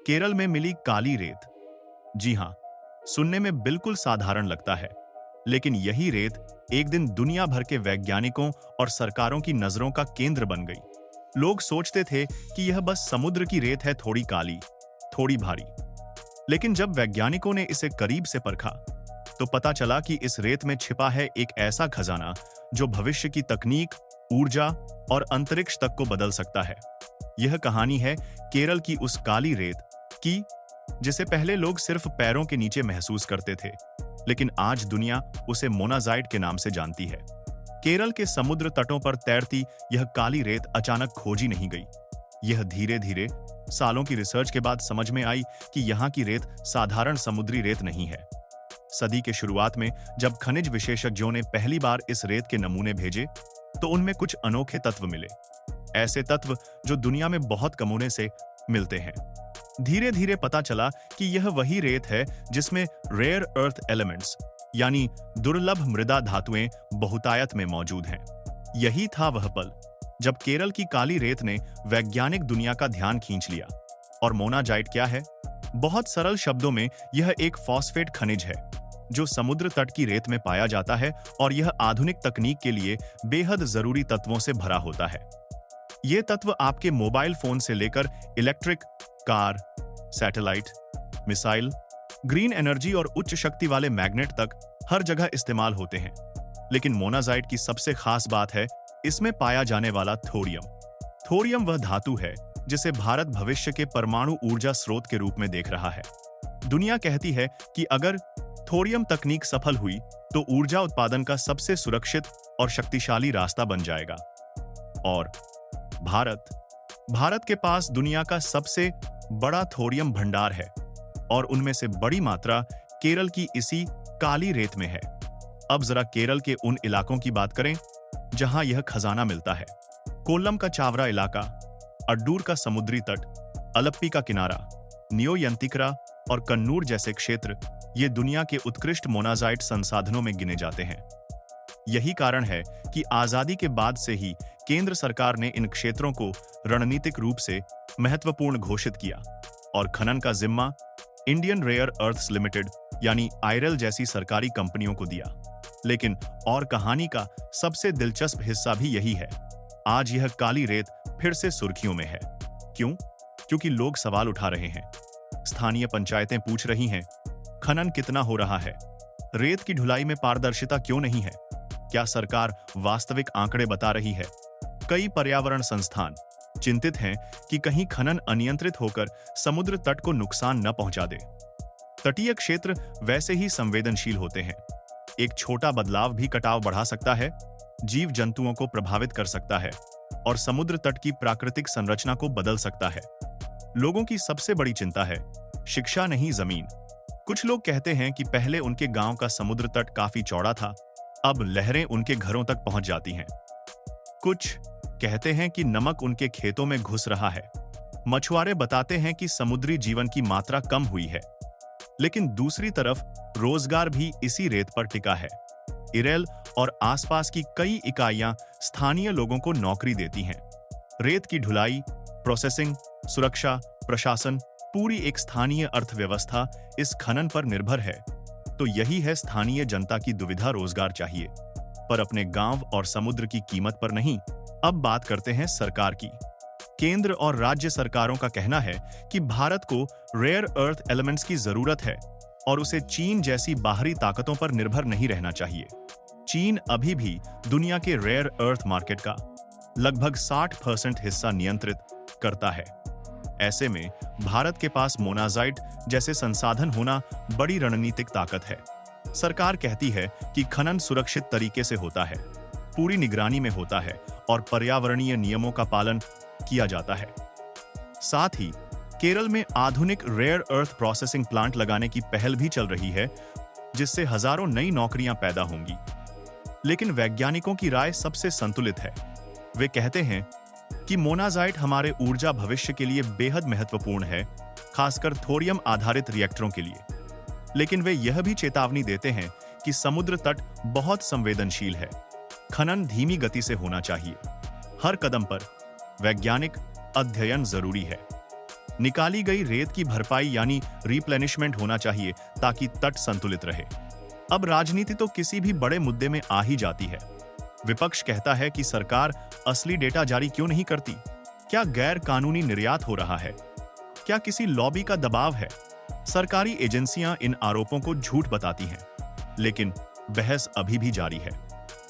केरल में मिली काली रेत। जी हां, सुनने में बिल्कुल साधारण लगता है, लेकिन यही रेत एक दिन दुनिया भर के वैज्ञानिकों और सरकारों की नजरों का केंद्र बन गई। लोग सोचते थे कि यह बस समुद्र की रेत है, थोड़ी काली, थोड़ी भारी। लेकिन जब वैज्ञानिकों ने इसे करीब से परखा, तो पता चला कि इस रेत में छिपा है एक ऐसा खजाना जो भविष्य की तकनीक, ऊर्जा और अंतरिक्ष तक को बदल सकता है। यह कहानी है केरल की उस काली रेत की, जिसे पहले लोग सिर्फ पैरों के नीचे महसूस करते थे, लेकिन आज दुनिया उसे मोनाज़ाइट के नाम से जानती है। केरल के समुद्र तटों पर तैरती यह काली रेत अचानक खोजी नहीं गई। यह धीरे धीरे सालों की रिसर्च के बाद समझ में आई कि यहाँ की रेत साधारण समुद्री रेत नहीं है। सदी के शुरुआत में जब खनिज विशेषज्ञों ने पहली बार इस रेत के नमूने भेजे, तो उनमें कुछ अनोखे तत्व मिले, ऐसे तत्व जो दुनिया में बहुत कमोने से मिलते हैं। धीरे धीरे पता चला कि यह वही रेत है जिसमें रेयर अर्थ एलिमेंट्स यानी दुर्लभ मृदा धातुएं बहुतायत में मौजूद हैं। यही था वह पल जब केरल की काली रेत ने वैज्ञानिक दुनिया का ध्यान खींच लिया। और मोनाजाइट क्या है? बहुत सरल शब्दों में यह एक फॉस्फेट खनिज है जो समुद्र तट की रेत में पाया जाता है, और यह आधुनिक तकनीक के लिए बेहद जरूरी तत्वों से भरा होता है। ये तत्व आपके मोबाइल फोन से लेकर electric car, satellite, missile, green energy और उच्च शक्ति वाले मैग्नेट तक हर जगह इस्तेमाल होते हैं। लेकिन मोनाजाइट की सबसे खास बात है इसमें पाया जाने वाला थोरियम। थोरियम वह धातु है जिसे भारत भविष्य के परमाणु ऊर्जा स्रोत के रूप में देख रहा है। दुनिया कहती है कि अगर थोरियम तकनीक सफल हुई तो ऊर्जा उत्पादन का सबसे सुरक्षित और शक्तिशाली रास्ता बन जाएगा। और भारत के पास दुनिया का सबसे बड़ा थोरियम भंडार है, और उनमें से बड़ी मात्रा केरल की इसी काली रेत में है। अब जरा केरल के उन इलाकों की बात करें जहां यह खजाना मिलता है। कोल्लम का चावरा इलाका, अड्डूर का समुद्री तट, अलप्पी का किनारा, नियोयंतिकरा और कन्नूर जैसे क्षेत्र ये दुनिया के उत्कृष्ट मोनाजाइट संसाधनों में गिने जाते हैं। यही कारण है कि आजादी के बाद से ही केंद्र सरकार ने इन क्षेत्रों को रणनीतिक रूप से महत्वपूर्ण घोषित किया और खनन का जिम्मा इंडियन रेयर अर्थ्स लिमिटेड यानी आईरेल जैसी सरकारी कंपनियों को दिया। लेकिन और कहानी का सबसे दिलचस्प हिस्सा भी यही है। आज यह काली रेत फिर से सुर्खियों में है। क्यों? क्योंकि लोग सवाल उठा रहे हैं। स्थानीय पंचायतें पूछ रही हैं, खनन कितना हो रहा है? रेत की ढुलाई में पारदर्शिता क्यों नहीं है? क्या सरकार वास्तविक आंकड़े बता रही है? कई पर्यावरण संस्थान चिंतित हैं कि कहीं खनन अनियंत्रित होकर समुद्र तट को नुकसान न पहुंचा दे। तटीय क्षेत्र वैसे ही संवेदनशील होते हैं। एक छोटा बदलाव भी कटाव बढ़ा सकता है, जीव जंतुओं को प्रभावित कर सकता है और समुद्र तट की प्राकृतिक संरचना को बदल सकता है। लोगों की सबसे बड़ी चिंता है शिक्षा नहीं, जमीन। कुछ लोग कहते हैं कि पहले उनके गांव का समुद्र तट काफी चौड़ा था, अब लहरें उनके घरों तक पहुंच जाती हैं। कुछ कहते हैं कि नमक उनके खेतों में घुस रहा है। मछुआरे बताते हैं कि समुद्री जीवन की मात्रा कम हुई है। लेकिन दूसरी तरफ रोजगार भी इसी रेत पर टिका है। इरेल और आसपास की कई इकाइयां स्थानीय लोगों को नौकरी देती हैं। रेत की ढुलाई, प्रोसेसिंग, सुरक्षा, प्रशासन, पूरी एक स्थानीय अर्थव्यवस्था इस खनन पर निर्भर है। तो यही है स्थानीय जनता की दुविधा, रोजगार चाहिए पर अपने गांव और समुद्र की कीमत पर नहीं। अब बात करते हैं सरकार की। केंद्र और राज्य सरकारों का कहना है कि भारत को रेयर अर्थ एलिमेंट्स की जरूरत है और उसे चीन जैसी बाहरी ताकतों पर निर्भर नहीं रहना चाहिए। चीन अभी भी दुनिया के रेयर अर्थ मार्केट का लगभग 60% हिस्सा नियंत्रित करता है। ऐसे में भारत के पास मोनाजाइट जैसे संसाधन होना बड़ी रणनीतिक ताकत है। सरकार कहती है कि खनन सुरक्षित तरीके से होता है, पूरी निगरानी में होता है और पर्यावरणीय नियमों का पालन किया जाता है। साथ ही केरल में आधुनिक रेयर अर्थ प्रोसेसिंग प्लांट लगाने की पहल भी चल रही है, जिससे हजारों नई नौकरियां पैदा होंगी। लेकिन वैज्ञानिकों की राय सबसे संतुलित है। वे कहते हैं कि मोनाजाइट हमारे ऊर्जा भविष्य के लिए बेहद महत्वपूर्ण है, खासकर थोरियम आधारित रिएक्टरों के लिए। लेकिन वे यह भी चेतावनी देते हैं कि समुद्र तट बहुत संवेदनशील है, खनन धीमी गति से होना चाहिए। हर कदम पर वैज्ञानिक अध्ययन जरूरी है। निकाली गई रेत की भरपाई यानी रिप्लेनिशमेंट होना चाहिए ताकि तट संतुलित रहे। अब राजनीति तो किसी भी बड़े मुद्दे में आ ही जाती है। विपक्ष कहता है कि सरकार असली डेटा जारी क्यों नहीं करती? क्या गैर कानूनी निर्यात हो रहा है? क्या किसी लॉबी का दबाव है? सरकारी एजेंसियां इन आरोपों को झूठ बताती हैं, लेकिन बहस अभी भी जारी है।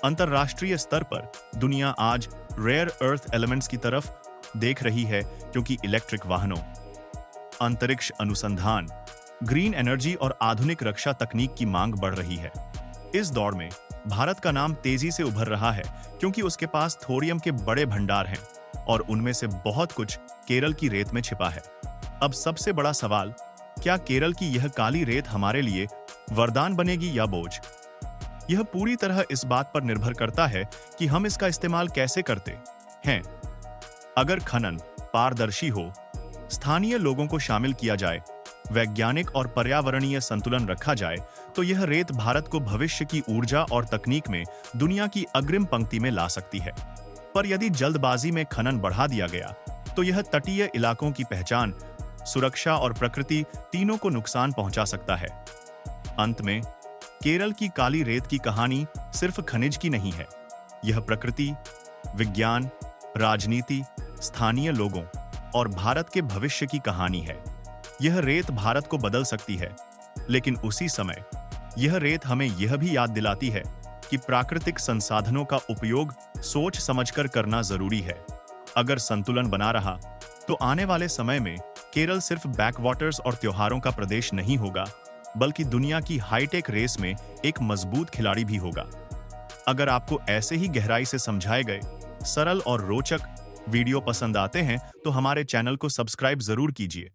अंतर्राष्ट्रीय स्तर पर दुनिया आज रेयर अर्थ एलिमेंट्स की तरफ देख रही है, क्योंकि इलेक्ट्रिक वाहनों, अंतरिक्ष अनुसंधान, ग्रीन एनर्जी और आधुनिक रक्षा तकनीक की मांग बढ़ रही है। इस दौर में भारत का नाम तेजी से उभर रहा है, क्योंकि उसके पास थोरियम के बड़े भंडार हैं और उनमें से बहुत कुछ केरल की रेत में छिपा है। अब सबसे बड़ा सवाल, क्या केरल की यह काली रेत हमारे लिए वरदान बनेगी या बोझ? यह पूरी तरह इस बात पर निर्भर करता है कि हम इसका इस्तेमाल कैसे करते हैं। अगर खनन पारदर्शी हो, स्थानीय लोगों को शामिल किया जाए, वैज्ञानिक और पर्यावरणीय संतुलन रखा जाए, तो यह रेत भारत को भविष्य की ऊर्जा और तकनीक में दुनिया की अग्रिम पंक्ति में ला सकती है। पर यदि जल्दबाजी में खनन बढ़ा दिया गया, तो यह तटीय इलाकों की पहचान, सुरक्षा और प्रकृति तीनों को नुकसान पहुंचा सकता है। अंत में केरल की काली रेत की कहानी सिर्फ खनिज की नहीं है। यह प्रकृति, विज्ञान, राजनीति, स्थानीय लोगों और भारत के भविष्य की कहानी है। यह रेत भारत को बदल सकती है, लेकिन उसी समय यह रेत हमें यह भी याद दिलाती है कि प्राकृतिक संसाधनों का उपयोग सोच समझकर करना जरूरी है। अगर संतुलन बना रहा, तो आने वाले समय में केरल सिर्फ बैकवाटर्स और त्योहारों का प्रदेश नहीं होगा, बल्कि दुनिया की हाईटेक रेस में एक मजबूत खिलाड़ी भी होगा। अगर आपको ऐसे ही गहराई से समझाए गए सरल और रोचक वीडियो पसंद आते हैं, तो हमारे चैनल को सब्सक्राइब जरूर कीजिए।